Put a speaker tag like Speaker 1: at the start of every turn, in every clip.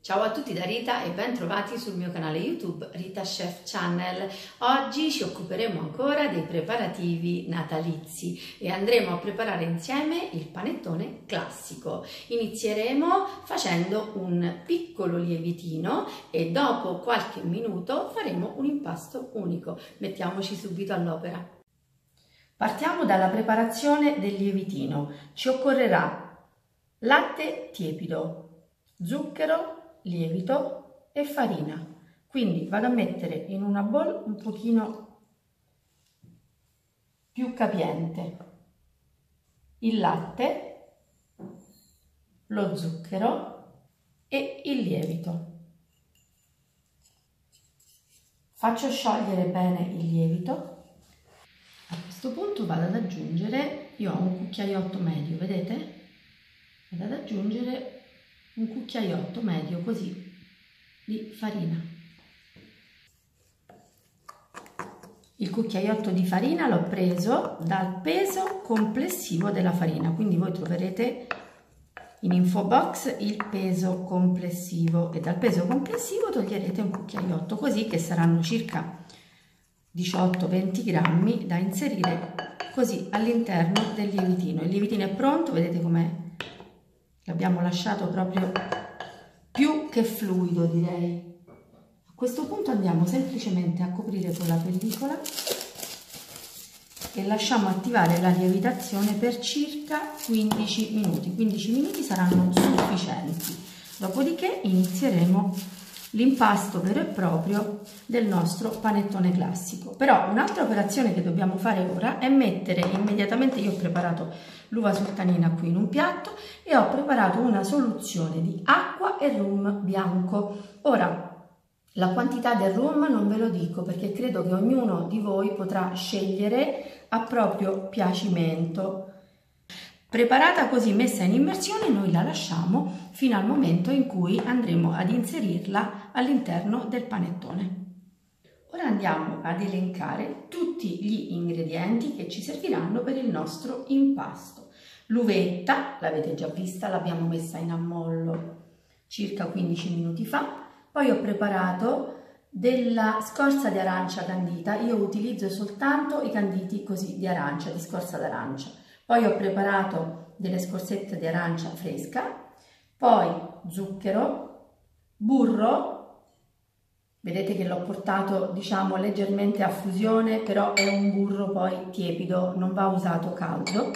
Speaker 1: Ciao a tutti da Rita e ben trovati sul mio canale YouTube Rita Chef Channel. Oggi ci occuperemo ancora dei preparativi natalizi e andremo a preparare insieme il panettone classico. Inizieremo facendo un piccolo lievitino e dopo qualche minuto faremo un impasto unico. Mettiamoci subito all'opera. Partiamo dalla preparazione del lievitino. Ci occorrerà latte tiepido, zucchero, lievito e farina. Quindi vado a mettere in una bowl un pochino più capiente il latte, lo zucchero e il lievito. Faccio sciogliere bene il lievito. A questo punto vado ad aggiungere, io ho un cucchiaiotto medio, vedete? Vado ad aggiungere un cucchiaiotto medio così di farina. Il cucchiaiotto di farina l'ho preso dal peso complessivo della farina, quindi voi troverete in info box il peso complessivo e dal peso complessivo toglierete un cucchiaiotto, così che saranno circa 18-20 grammi da inserire così all'interno del lievitino. Il lievitino è pronto, vedete com'è? L'abbiamo lasciato proprio più che fluido, direi. A questo punto andiamo semplicemente a coprire con la pellicola e lasciamo attivare la lievitazione per circa 15 minuti. 15 minuti saranno sufficienti. Dopodiché inizieremo l'impasto vero e proprio del nostro panettone classico. Però un'altra operazione che dobbiamo fare ora è mettere immediatamente, io ho preparato l'uva sultanina qui in un piatto e ho preparato una soluzione di acqua e rum bianco. Ora la quantità del rum non ve lo dico perché credo che ognuno di voi potrà scegliere a proprio piacimento. Preparata così, messa in immersione, noi la lasciamo fino al momento in cui andremo ad inserirla all'interno del panettone. Ora andiamo ad elencare tutti gli ingredienti che ci serviranno per il nostro impasto. L'uvetta, l'avete già vista, l'abbiamo messa in ammollo circa 15 minuti fa. Poi ho preparato della scorza di arancia candita, io utilizzo soltanto i canditi così di arancia, di scorza d'arancia. Poi ho preparato delle scorzette di arancia fresca, poi zucchero, burro, vedete che l'ho portato diciamo leggermente a fusione, però è un burro poi tiepido, non va usato caldo,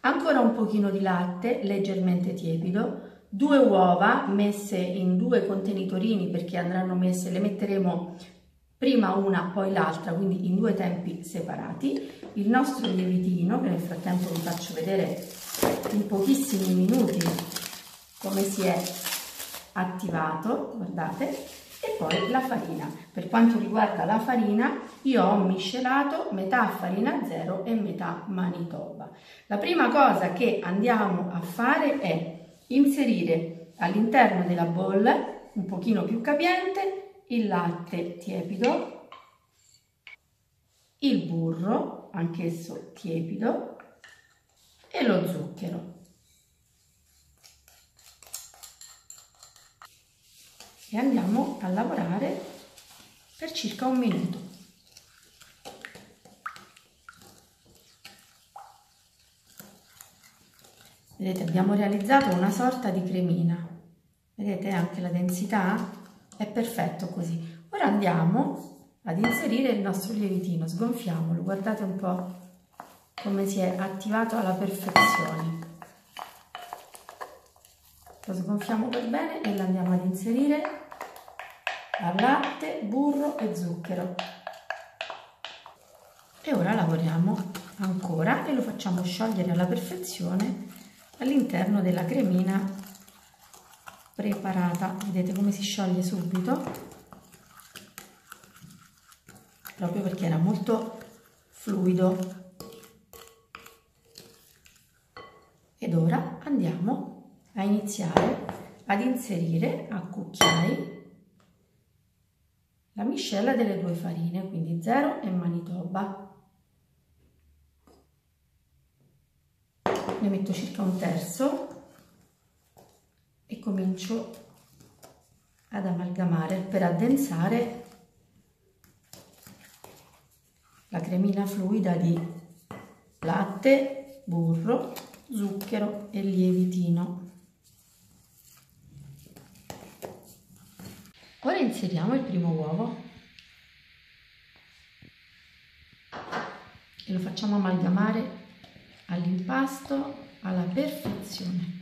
Speaker 1: ancora un pochino di latte leggermente tiepido, 2 uova messe in 2 contenitorini perché andranno messe, le metteremo prima una poi l'altra, quindi in 2 tempi separati, il nostro lievitino che nel frattempo vi faccio vedere in pochissimi minuti come si è attivato, guardate, e poi la farina. Per quanto riguarda la farina io ho miscelato metà farina zero e metà Manitoba. La prima cosa che andiamo a fare è inserire all'interno della bowl un pochino più capiente il latte tiepido, il burro, anch'esso tiepido, e lo zucchero. E andiamo a lavorare per circa 1 minuto. Vedete, abbiamo realizzato una sorta di cremina. Vedete anche la densità? È perfetto così. Ora andiamo ad inserire il nostro lievitino, sgonfiamolo, guardate un po' come si è attivato alla perfezione. Lo sgonfiamo per bene e lo andiamo ad inserire a latte, burro e zucchero. E ora lavoriamo ancora e lo facciamo sciogliere alla perfezione all'interno della cremina preparata. Vedete come si scioglie subito? Proprio perché era molto fluido. Ed ora andiamo a iniziare ad inserire a cucchiai la miscela delle 2 farine, quindi zero e Manitoba. Ne metto circa 1/3 e comincio ad amalgamare per addensare la cremina fluida di latte, burro, zucchero e lievitino. Ora inseriamo il primo uovo e lo facciamo amalgamare all'impasto alla perfezione.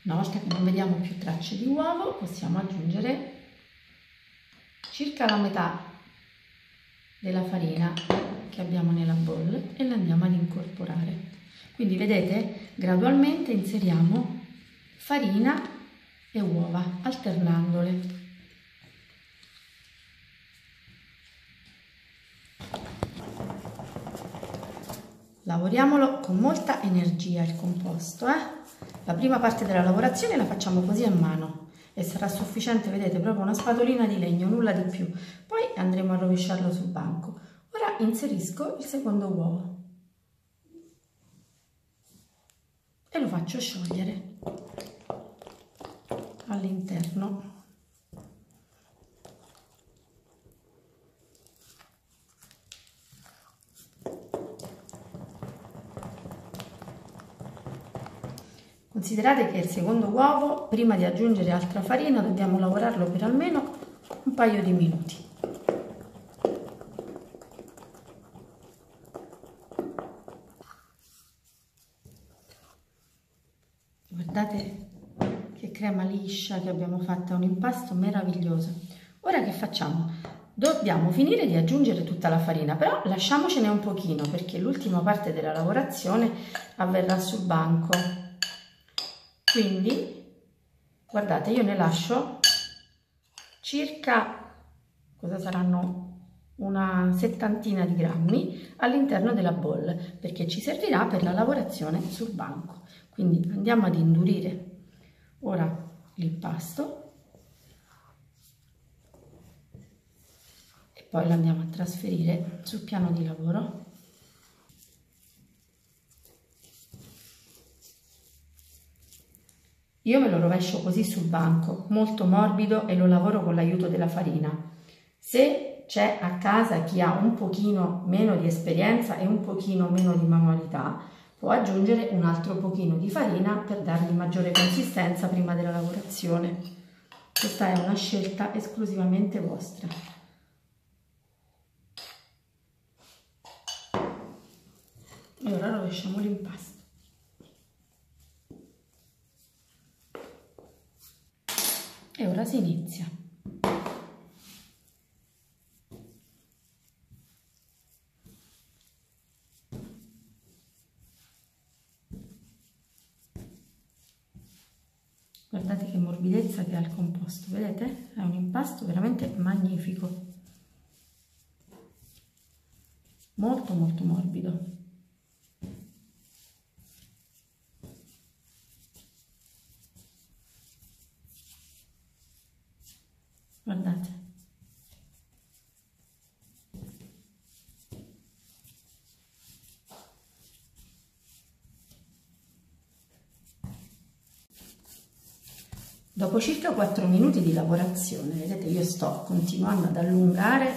Speaker 1: Una volta che non vediamo più tracce di uovo, possiamo aggiungere circa la metà della farina che abbiamo nella bowl e la andiamo ad incorporare. Quindi vedete, gradualmente inseriamo farina e uova alternandole. Lavoriamolo con molta energia il composto, La prima parte della lavorazione la facciamo così a mano e sarà sufficiente, vedete, proprio una spatolina di legno, nulla di più. Poi andremo a rovesciarlo sul banco. Ora inserisco il secondo uovo e lo faccio sciogliere all'interno. Considerate che il secondo uovo, prima di aggiungere altra farina, dobbiamo lavorarlo per almeno un paio di minuti. Guardate che crema liscia che abbiamo fatto, è un impasto meraviglioso. Ora che facciamo? Dobbiamo finire di aggiungere tutta la farina, però lasciamocene un pochino perché l'ultima parte della lavorazione avverrà sul banco. Quindi, guardate, io ne lascio circa, cosa saranno, una settantina di grammi all'interno della bowl, perché ci servirà per la lavorazione sul banco. Quindi andiamo ad indurire ora l'impasto e poi lo andiamo a trasferire sul piano di lavoro. Io me lo rovescio così sul banco, molto morbido, e lo lavoro con l'aiuto della farina. Se c'è a casa chi ha un pochino meno di esperienza e un pochino meno di manualità, può aggiungere un altro pochino di farina per dargli maggiore consistenza prima della lavorazione. Questa è una scelta esclusivamente vostra. E ora rovesciamo l'impasto. E ora si inizia. Guardate che morbidezza che ha il composto, vedete? È un impasto veramente magnifico. Molto molto morbido. Guardate. Dopo circa 4 minuti di lavorazione, vedete, io sto continuando ad allungare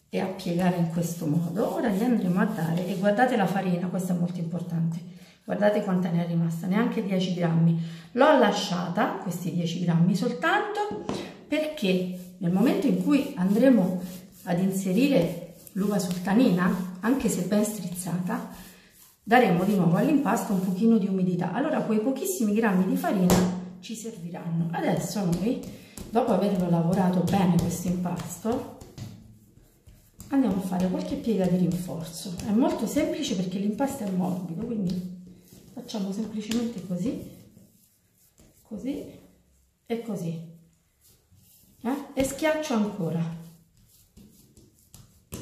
Speaker 1: e a piegare in questo modo. Ora gli andremo a dare, e guardate la farina, questo è molto importante. Guardate quanta ne è rimasta, neanche 10 grammi. L'ho lasciata, questi 10 grammi, soltanto perché nel momento in cui andremo ad inserire l'uva sultanina, anche se ben strizzata, daremo di nuovo all'impasto un pochino di umidità. Allora quei pochissimi grammi di farina ci serviranno. Adesso noi, dopo averlo lavorato bene questo impasto, andiamo a fare qualche piega di rinforzo. È molto semplice perché l'impasto è morbido, quindi facciamo semplicemente così, così e così, e schiaccio ancora.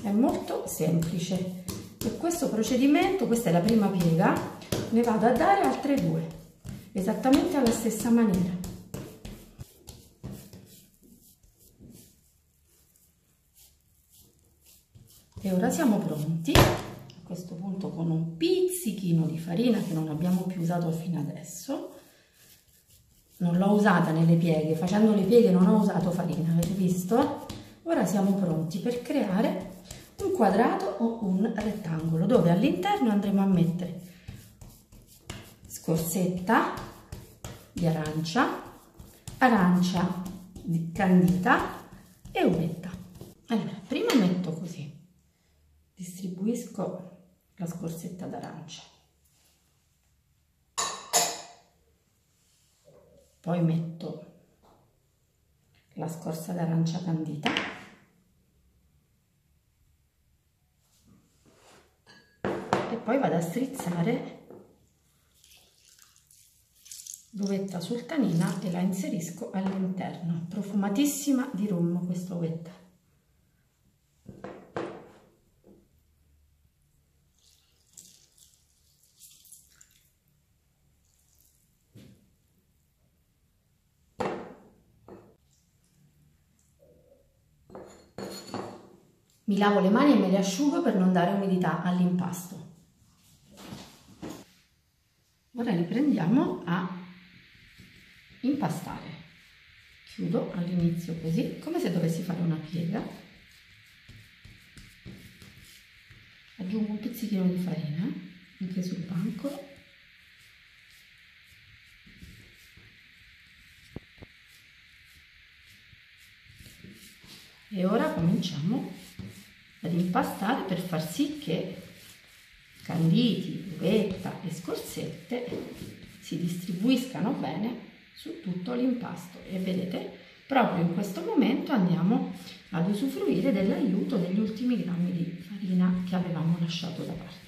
Speaker 1: È molto semplice. Per questo procedimento, questa è la prima piega, ne vado a dare altre 2, esattamente alla stessa maniera. E ora siamo pronti, a questo punto con un pizzichino di farina che non abbiamo più usato fino adesso. Non l'ho usata nelle pieghe, facendo le pieghe non ho usato farina, avete visto? Ora siamo pronti per creare un quadrato o un rettangolo dove all'interno andremo a mettere scorzetta di arancia, arancia candita e uvetta. Allora, prima metto così, distribuisco la scorzetta d'arancia, poi metto la scorza d'arancia candita e poi vado a strizzare l'uvetta sultanina e la inserisco all'interno. Profumatissima di rum questa uvetta. Mi lavo le mani e me le asciugo per non dare umidità all'impasto. Ora riprendiamo a impastare. Chiudo all'inizio così, come se dovessi fare una piega. Aggiungo un pizzichino di farina anche sul banco. E ora cominciamo ad impastare per far sì che canditi, uvetta e scorzette si distribuiscano bene su tutto l'impasto. E vedete, proprio in questo momento andiamo ad usufruire dell'aiuto degli ultimi grammi di farina che avevamo lasciato da parte.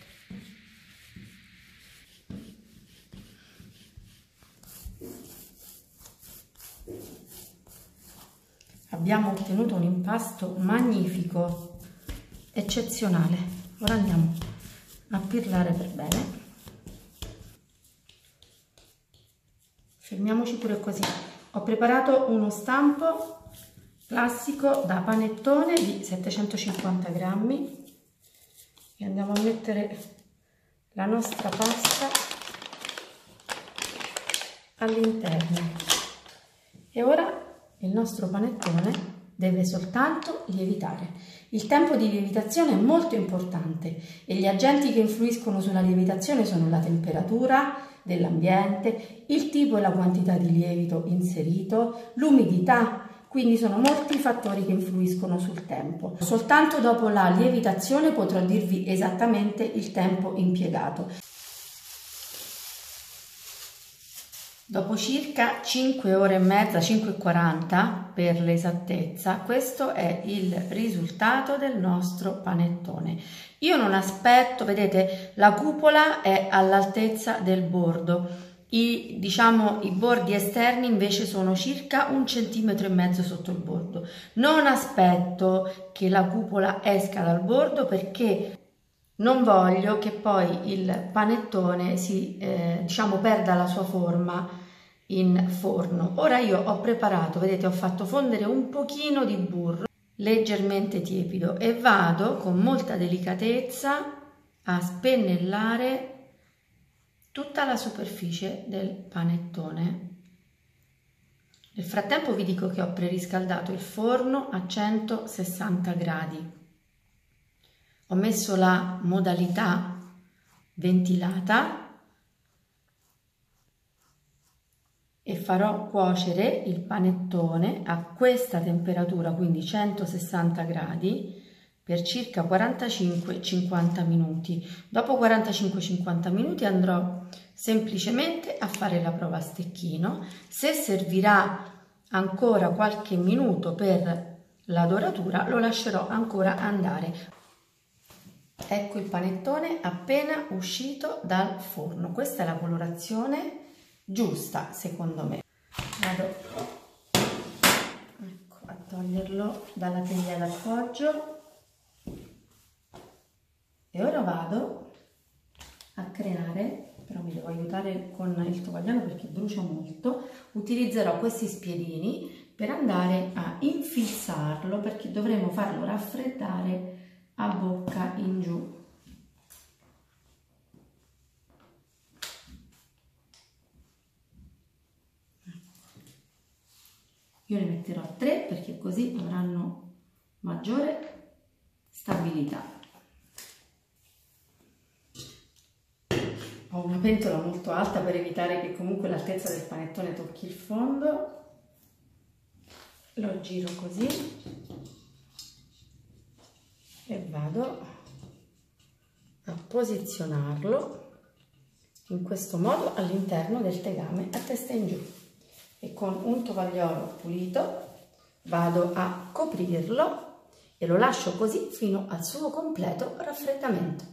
Speaker 1: Abbiamo ottenuto un impasto magnifico, eccezionale. Ora andiamo a pirlare per bene. Fermiamoci pure così. Ho preparato uno stampo classico da panettone di 750 grammi e andiamo a mettere la nostra pasta all'interno. E ora il nostro panettone deve soltanto lievitare. Il tempo di lievitazione è molto importante e gli agenti che influiscono sulla lievitazione sono la temperatura dell'ambiente, il tipo e la quantità di lievito inserito, l'umidità, quindi sono molti fattori che influiscono sul tempo. Soltanto dopo la lievitazione potrò dirvi esattamente il tempo impiegato. Dopo circa 5 ore e mezza, 5:40 per l'esattezza, questo è il risultato del nostro panettone. Io non aspetto, vedete, la cupola è all'altezza del bordo, i bordi esterni invece sono circa 1,5 cm sotto il bordo. Non aspetto che la cupola esca dal bordo perché non voglio che poi il panettone si perda la sua forma in forno. Ora io ho preparato, vedete, ho fatto fondere un pochino di burro leggermente tiepido e vado con molta delicatezza a spennellare tutta la superficie del panettone. Nel frattempo vi dico che ho preriscaldato il forno a 160 gradi. Ho messo la modalità ventilata e farò cuocere il panettone a questa temperatura, quindi 160 gradi, per circa 45-50 minuti. Dopo 45-50 minuti andrò semplicemente a fare la prova a stecchino. Se servirà ancora qualche minuto per la doratura, lo lascerò ancora andare. Ecco il panettone appena uscito dal forno. Questa è la colorazione giusta, secondo me. Vado a toglierlo dalla teglia d'appoggio e ora vado a creare, però mi devo aiutare con il tovagliano perché brucia molto. Utilizzerò questi spiedini per andare a infilzarlo, perché dovremo farlo raffreddare a bocca in giù. Io ne metterò 3 perché così avranno maggiore stabilità. Ho una pentola molto alta per evitare che comunque l'altezza del panettone tocchi il fondo. Lo giro così e vado a posizionarlo in questo modo all'interno del tegame a testa in giù. E con un tovagliolo pulito vado a coprirlo e lo lascio così fino al suo completo raffreddamento.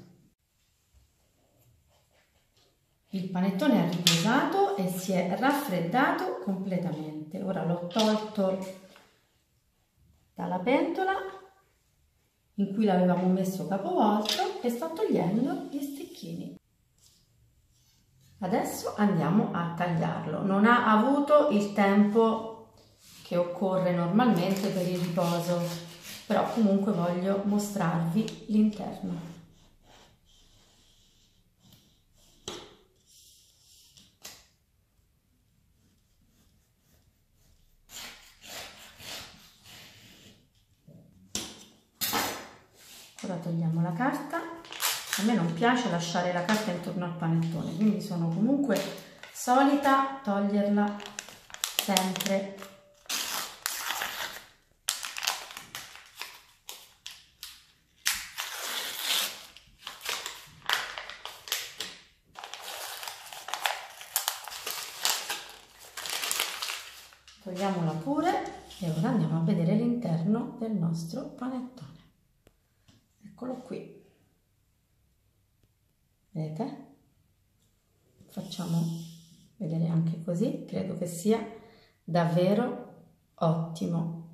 Speaker 1: Il panettone è riposato e si è raffreddato completamente. Ora l'ho tolto dalla pentola in cui l'avevamo messo capovolto e sto togliendo gli stecchini. Adesso andiamo a tagliarlo. Non ha avuto il tempo che occorre normalmente per il riposo, però comunque voglio mostrarvi l'interno. Ora togliamo la carta. A me non piace lasciare la carta intorno al panettone, quindi sono comunque solita toglierla sempre. Togliamola pure e ora andiamo a vedere l'interno del nostro panettone. Eccolo qui. Vedete? Facciamo vedere anche così, credo che sia davvero ottimo.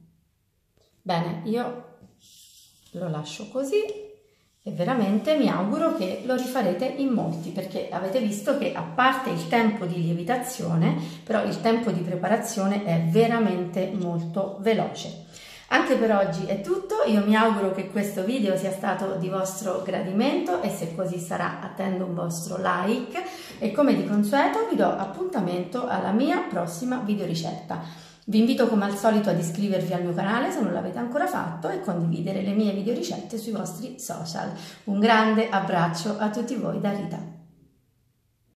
Speaker 1: Bene, io lo lascio così e veramente mi auguro che lo rifarete in molti, perché avete visto che a parte il tempo di lievitazione, però il tempo di preparazione è veramente molto veloce. Anche per oggi è tutto, io mi auguro che questo video sia stato di vostro gradimento e se così sarà attendo un vostro like e come di consueto vi do appuntamento alla mia prossima videoricetta. Vi invito come al solito ad iscrivervi al mio canale se non l'avete ancora fatto e condividere le mie videoricette sui vostri social. Un grande abbraccio a tutti voi da Rita.